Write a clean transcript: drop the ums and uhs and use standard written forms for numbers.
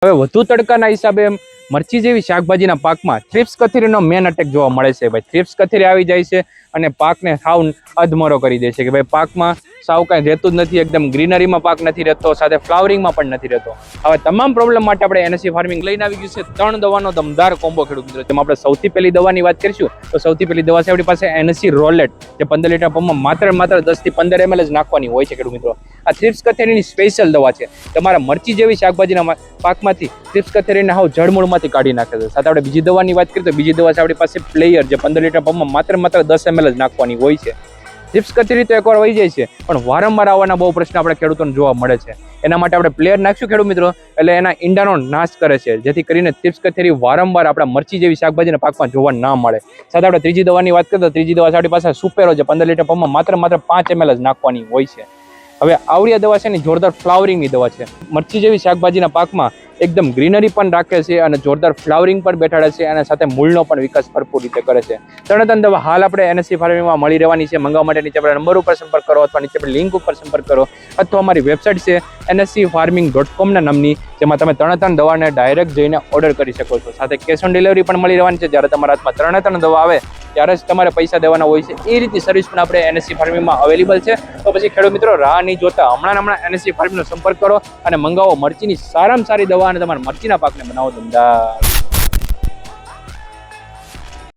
હવે વધુ તડકાના હિસાબે મરચી જેવી શાકભાજીના પાકમાં થ્રિપ્સ કથેરીનો મેન અટેક જોવા મળે છે ભાઈ. થ્રિપ્સ કથેરી આવી જાય છે અને પાકને સાવ અધમરો કરી દે છે કે ભાઈ પાકમાં સાવ કાંઈ રહેતું જ નથી, એકદમ ગ્રીનરીમાં પાક નથી રહેતો, સાથે ફ્લાવરિંગમાં પણ નથી રહેતો. હવે તમામ પ્રોબ્લેમ માટે આપણે એનએસસી ફાર્મિંગ લઈને આવી ગયું છે 3 દવાનો દમદાર કોમ્બો ખેડૂત મિત્રો. જેમાં આપણે સૌથી પહેલી દવાની વાત કરીશું તો સૌથી પહેલી દવા છે આપણી પાસે એનએસસી રોલેટ, જે 15 લીટર પંપમાં માત્ર 10 થી 15 ml જ નાખવાની હોય છે ખેડૂત મિત્રો. આ થ્રિપ્સ કથેરીની સ્પેશિયલ દવા છે. તમારા મરચી જેવી શાકભાજીના પાકમાંથી થ્રિપ્સ કથેરીને હાવ જળમૂળમાંથી કાઢી નાખે છે. સાથે આપણે બીજી દવાની વાત કરીએ તો બીજી દવા છે આપણી પાસે પ્લેયર, જે 15 લીટર પંપમાં માત્ર 10 ml જ નાખવાની હોય છે. થ્રિપ્સ કથેરી તો એકવાર વહી જાય છે, પણ વારંવાર આવવાના બહુ પ્રશ્ન આપણે ખેડૂતોને જોવા મળે છે. એના માટે આપણે પ્લેયર નાખશું ખેડૂત મિત્રો, એટલે એના ઈંડાનો નાશ કરે છે, જેથી કરીને થ્રિપ્સ કથેરી વારંવાર આપણા મરચી જેવી શાકભાજીના પાકમાં જોવા ના મળે. સાથે આપણે ત્રીજી દવાની વાત કરીએ તો ત્રીજી દવા આપણી પાસે સુપેરો, જે 15 લીટર પંપમાં માત્ર 5 ml જ નાખવાની હોય છે. હવે આવડી દવા છે ને જોરદાર ફ્લાવરિંગની દવા છે. મરચી જેવી શાકભાજીના પાકમાં એકદમ ગ્રીનરી પણ રાખે છે અને જોરદાર ફ્લાવરિંગ પણ બેઠાડે છે અને સાથે મૂળનો પણ વિકાસ ભરપૂર રીતે કરે છે. ત્રણે દવા હાલ આપણે એનએસસી ફાર્મિંગમાં મળી રહેવાની છે. મંગાવવા માટે નીચે આપણા નંબર ઉપર સંપર્ક કરો અથવા નીચે આપણી લિંક ઉપર સંપર્ક કરો અથવા અમારી વેબસાઇટ છે nscfarming.com ના નામની, જેમાં તમે ત્રણે દવાને ડાયરેક્ટ જઈને ઓર્ડર કરી શકો છો. સાથે કેશ ઓન ડિલિવરી પણ મળી રહેવાની છે. જ્યારે તમારા હાથમાં ત્રણે દવા આવે ત્યારે જ તમારે પૈસા દેવાના હોય છે. એ રીતની સર્વિસ પણ આપણે એનએસસી ફાર્મિંગમાં અવેલેબલ છે. તો પછી ખેડૂત મિત્રો રાહ નહીં જોતા હમણાં એનએસસી ફાર્મિંગનો સંપર્ક કરો અને મંગાવો મરચીની સારામાં સારી દવા અને તમારા મરચીના પાકને બનાવો ધંધા.